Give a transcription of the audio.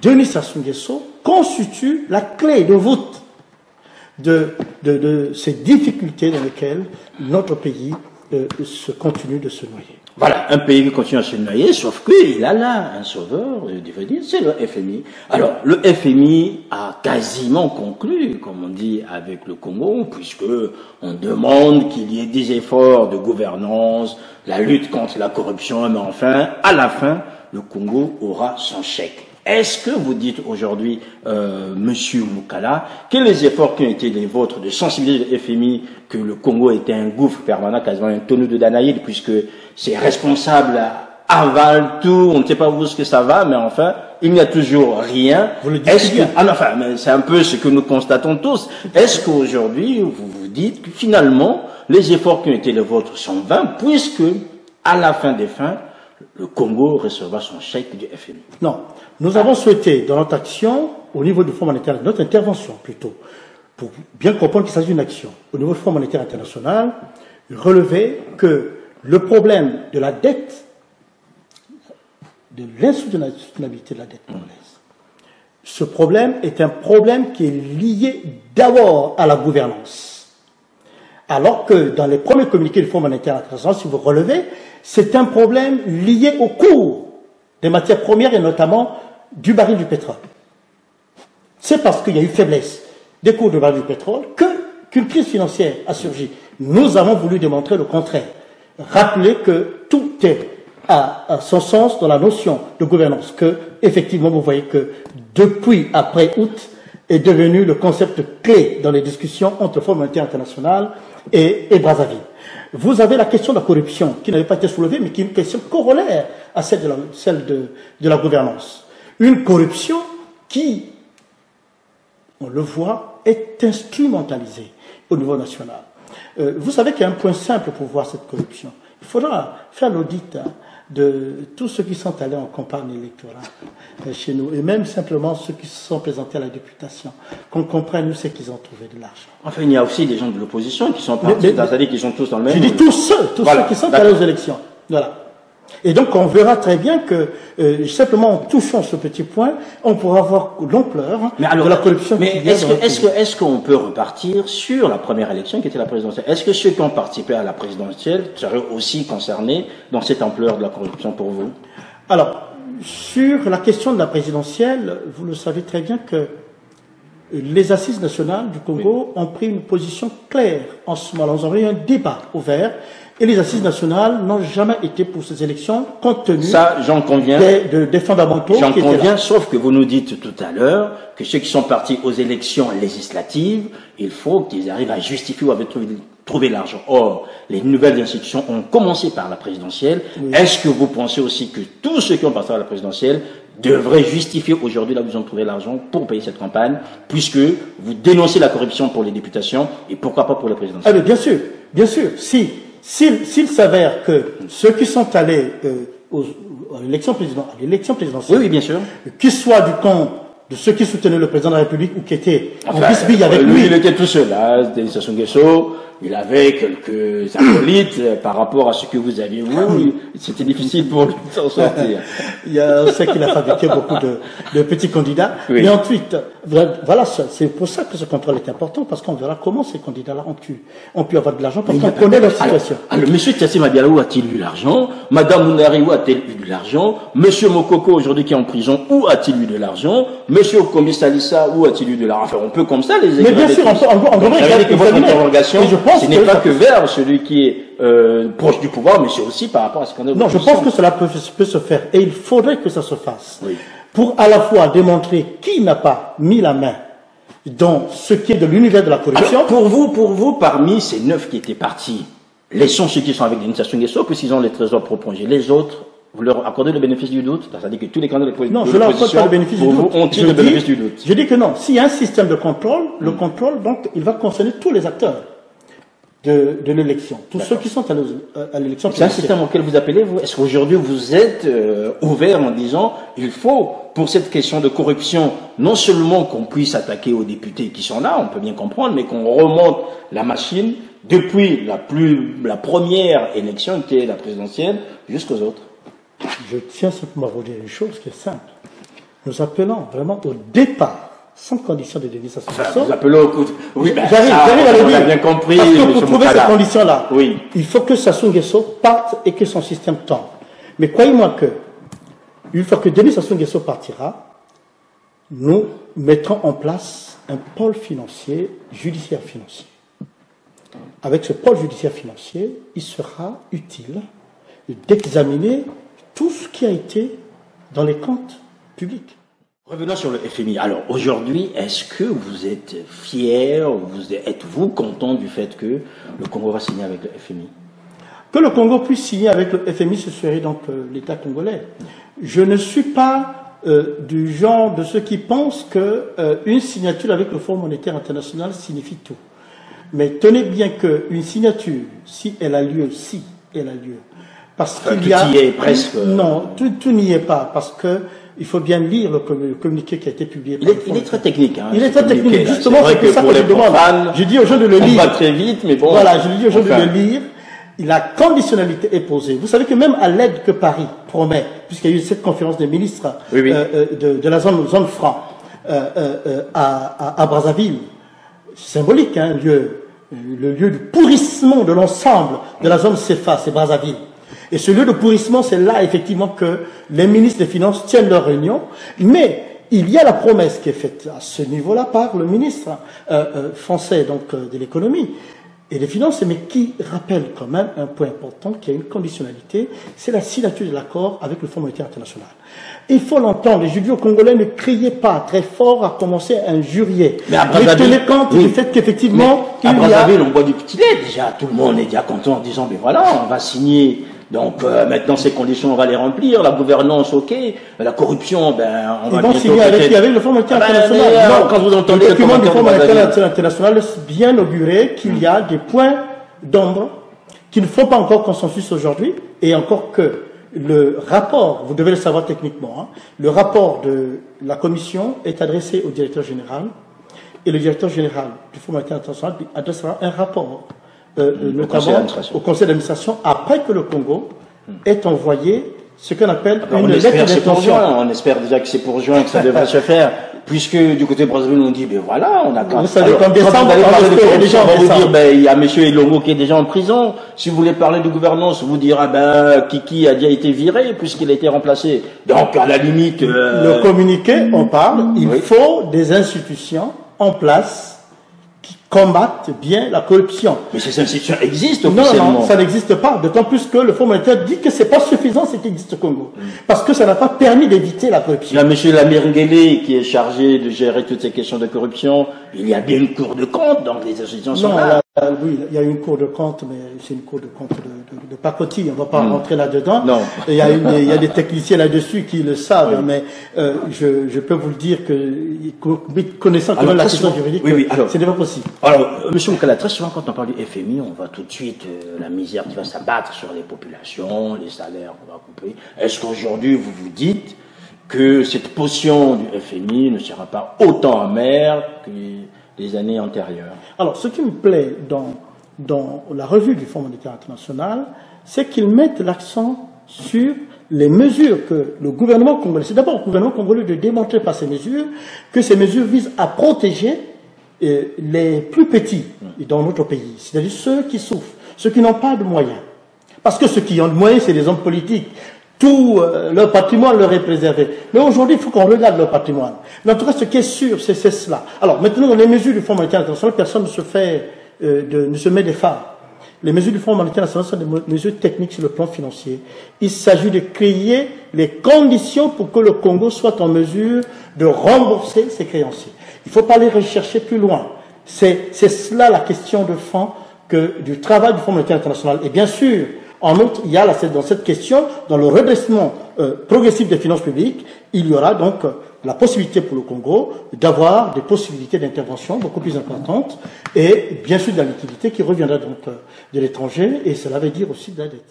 Denis Sassou Nguesso constitue la clé de voûte de ces difficultés dans lesquelles notre pays se continue de se noyer. Voilà, un pays qui continue à se noyer, sauf qu'il a là un sauveur, je veux dire, c'est le FMI. Alors, le FMI a quasiment conclu, comme on dit, avec le Congo, puisque on demande qu'il y ait des efforts de gouvernance, la lutte contre la corruption, mais enfin, à la fin, le Congo aura son chèque. Est-ce que vous dites aujourd'hui, Monsieur Moukala, que les efforts qui ont été les vôtres de sensibiliser le FMI que le Congo était un gouffre permanent, quasiment un tonneau de Danaïde, puisque ces responsables avalent tout, on ne sait pas où ce que ça va, mais enfin, il n'y a toujours rien. Vous le dites bien. Enfin, c'est un peu ce que nous constatons tous. Est-ce qu'aujourd'hui, vous vous dites que finalement, les efforts qui ont été les vôtres sont vains, puisque, à la fin des fins, le Congo recevra son chèque du FMI? Non. Nous avons souhaité, dans notre action, au niveau du Fonds monétaire, notre intervention plutôt, pour bien comprendre qu'il s'agit d'une action, au niveau du Fonds monétaire international, relever que le problème de la dette, de l'insoutenabilité de la dette congolaise, ce problème est un problème qui est lié d'abord à la gouvernance. Alors que dans les premiers communiqués du Fonds monétaire international, si vous relevez, c'est un problème lié au cours des matières premières et notamment du baril du pétrole. C'est parce qu'il y a eu faiblesse des cours du baril du pétrole qu'une crise financière a surgi. Nous avons voulu démontrer le contraire. Rappeler que tout est à son sens dans la notion de gouvernance, que effectivement vous voyez que depuis après août est devenu le concept clé dans les discussions entre le Fonds monétaire international et Brazzaville. Vous avez la question de la corruption qui n'avait pas été soulevée, mais qui est une question corollaire à celle de la gouvernance. Une corruption qui, on le voit, est instrumentalisée au niveau national. Vous savez qu'il y a un point simple pour voir cette corruption. Il faudra faire l'audit de tous ceux qui sont allés en campagne électorale chez nous, et même simplement ceux qui se sont présentés à la députation, qu'on comprenne où c'est qu'ils ont trouvé de l'argent. Enfin, il y a aussi des gens de l'opposition qui sont partis, c'est-à-dire qu'ils sont tous dans le même... Je dis tous ceux qui sont allés aux élections. Voilà. Et donc, on verra très bien que, simplement en touchant ce petit point, on pourra voir l'ampleur de la corruption. Mais est-ce qu'on peut repartir sur la première élection qui était la présidentielle? Est-ce que ceux qui ont participé à la présidentielle seraient aussi concernés dans cette ampleur de la corruption pour vous? Alors, sur la question de la présidentielle, vous le savez très bien que les assises nationales du Congo ont pris une position claire en ce moment. Nous avons eu un débat ouvert. Et les assises nationales n'ont jamais été pour ces élections, compte tenu j'en conviens, des fondamentaux. J'en conviens, sauf que vous nous dites tout à l'heure que ceux qui sont partis aux élections législatives, il faut qu'ils arrivent à justifier où avaient trouvé l'argent. Or, les nouvelles institutions ont commencé par la présidentielle. Oui. Est-ce que vous pensez aussi que tous ceux qui ont passé à la présidentielle devraient justifier aujourd'hui là où ils ont trouvé l'argent pour payer cette campagne, puisque vous dénoncez la corruption pour les députations et pourquoi pas pour la présidentielle? Ah, mais bien sûr, S'il s'avère que ceux qui sont allés à l'élection présidentielle, oui, bien sûr, qu'ils soient du camp de ceux qui soutenaient le président de la République ou qui étaient en bisbille avec lui, il était tout seul, là, Denis Sassou Nguesso, il avait quelques acolytes par rapport à ce que vous aviez vous, c'était difficile pour lui de s'en sortir. On sait qu'il a fabriqué beaucoup de petits candidats, oui. Mais ensuite, voilà, c'est pour ça que ce contrôle est important, parce qu'on verra comment ces candidats-là ont pu avoir de l'argent, parce qu'on connaît leur situation. Alors, monsieur Tiassé Madiala, où a-t-il eu l'argent? Madame Mounari, où a-t-elle eu de l'argent? Monsieur Mokoko, aujourd'hui, qui est en prison, où a-t-il eu de l'argent? Monsieur Okomi Salissa, où a-t-il eu de l'argent? Enfin, on peut comme ça les Mais bien sûr, on devrait que votre interrogation, ce n'est pas que vers celui qui est proche du pouvoir, mais c'est aussi par rapport à ce qu'on a. Non, je pense que cela peut se faire, et il faudrait que ça se fasse. Oui. Pour à la fois démontrer qui n'a pas mis la main dans ce qui est de l'univers de la corruption. Alors, pour vous, parmi ces 9 qui étaient partis, laissons ceux qui sont avec Denis Sassou Nguesso, puisqu'ils ont les trésors prolongés. Les autres, vous leur accordez le bénéfice du doute? C'est-à-dire que tous les candidats de l'opposition, non, je leur accorde pas le bénéfice du doute. Ont-ils le bénéfice du doute? Je dis que non. S'il y a un système de contrôle, le contrôle, donc, il va concerner tous les acteurs de l'élection. Tous ceux qui sont à l'élection. C'est un système auquel vous appelez, vous? Est-ce qu'aujourd'hui vous êtes ouvert en disant il faut, pour cette question de corruption, non seulement qu'on puisse attaquer aux députés qui sont là, on peut bien comprendre, mais qu'on remonte la machine depuis la première élection qui est la présidentielle jusqu'aux autres? Je tiens simplement à vous dire une chose qui est simple. nous appelons vraiment au départ, sans condition de Denis Sassou Nguesso. Nous appelons oui, ben, j'arrive à le dire. On a bien compris. Parce que pour trouver ces conditions-là, oui, il faut que Sassou Nguesso parte et que son système tombe. Mais croyez-moi que, une fois que Denis Sassou Nguesso partira, nous mettrons en place un pôle financier, judiciaire financier. Avec ce pôle judiciaire financier, il sera utile d'examiner tout ce qui a été dans les comptes publics. Revenons sur le FMI. Alors aujourd'hui, est-ce que vous êtes fier, êtes-vous content du fait que le Congo va signer avec le FMI? Que le Congo puisse signer avec le FMI, ce serait donc l'État congolais. Je ne suis pas du genre de ceux qui pensent qu'une signature avec le Fonds monétaire international signifie tout. Mais tenez bien qu'une signature, si elle a lieu, parce qu'il y a... Tout y est presque... Non, tout n'y est pas, parce que il faut bien lire le communiqué qui a été publié. Il est très technique. Hein, il est très technique. Justement, c'est ça que je demande. Je dis aux gens de le lire. On va très vite, mais bon... Voilà, je dis aux gens de le lire. La conditionnalité est posée. Vous savez que même à l'aide que Paris promet, puisqu'il y a eu cette conférence des ministres de la zone franc à Brazzaville, symbolique, hein, le lieu du pourrissement de l'ensemble de la zone CFA, c'est Brazzaville. Et ce lieu de pourrissement, c'est là effectivement que les ministres des Finances tiennent leur réunion, mais il y a la promesse qui est faite à ce niveau-là par le ministre français donc de l'économie et des Finances, mais qui rappelle quand même un point important, qui a une conditionnalité, c'est la signature de l'accord avec le Fonds monétaire international. Il faut l'entendre, les judios congolais ne criaient pas très fort à commencer à injurier. Mais tenez compte du fait qu'effectivement, à Brazzaville, on voit du petit lait, déjà, tout le monde est déjà content en disant, mais voilà, on va signer. Donc maintenant ces conditions on va les remplir, la gouvernance ok, la corruption ben on va bientôt signer avec le Fonds monétaire international. Non, quand vous entendez le document du Fonds monétaire international laisse bien augurer qu'il y a des points d'ombre qui ne font pas encore consensus aujourd'hui, et encore que le rapport, vous devez le savoir techniquement, hein, le rapport de la commission est adressé au directeur général, et le directeur général du Fonds monétaire international adressera un rapport notamment au conseil d'administration, après que le Congo ait envoyé ce qu'on appelle une lettre d'intention. On espère déjà que c'est pour juin que ça devrait se faire, puisque du côté de Brazzaville on dit, ben voilà, on a quand même... Vous savez qu'en décembre, on va vous dire, ben il y a M. Elongo qui est déjà en prison. Si vous voulez parler de gouvernance, vous dira, ben Kiki a déjà été viré puisqu'il a été remplacé. Donc à la limite... Le communiqué, on parle, il faut des institutions en place qui combattent bien la corruption. Mais ces institutions existent officiellement. Non, ça n'existe pas. D'autant plus que le Fonds monétaire dit que c'est pas suffisant ce qui existe au Congo. Parce que ça n'a pas permis d'éviter la corruption. Il y a M. Lamirguele qui est chargé de gérer toutes ces questions de corruption. Il y a bien une cour de compte, donc les institutions sont là. Oui, il y a une cour de compte, mais c'est une cour de compte de pacotille. On ne va pas rentrer là-dedans. Non. Il y a des techniciens là-dessus qui le savent, mais je peux vous le dire que, connaissant quand même la question juridique, ce n'est pas possible. Alors, M. Moukala, très souvent, quand on parle du FMI, on voit tout de suite la misère qui va s'abattre sur les populations, les salaires qu'on va couper. Est-ce qu'aujourd'hui, vous vous dites que cette potion du FMI ne sera pas autant amère que les années antérieures? Alors, ce qui me plaît dans la revue du Fonds monétaire international, c'est qu'ils mettent l'accent sur les mesures que le gouvernement congolais, c'est d'abord le gouvernement congolais de démontrer par ces mesures que ces mesures visent à protéger les plus petits dans notre pays, c'est-à-dire ceux qui souffrent, ceux qui n'ont pas de moyens. Parce que ceux qui ont de moyens, c'est les hommes politiques. Tout leur patrimoine leur est préservé. Mais aujourd'hui, il faut qu'on regarde leur patrimoine. Mais en tout cas, ce qui est sûr, c'est cela. Alors, maintenant, dans les mesures du Fonds monétaire international, personne ne se met des phares. Les mesures du Fonds monétaire international sont des mesures techniques sur le plan financier. Il s'agit de créer les conditions pour que le Congo soit en mesure de rembourser ses créanciers. Il ne faut pas aller rechercher plus loin. C'est cela la question de fond du travail du Fonds monétaire international. Et bien sûr, en outre, il y a dans cette question, dans le redressement progressif des finances publiques, il y aura donc la possibilité pour le Congo d'avoir des possibilités d'intervention beaucoup plus importantes et bien sûr de la liquidité qui reviendra donc de l'étranger, et cela veut dire aussi de la dette.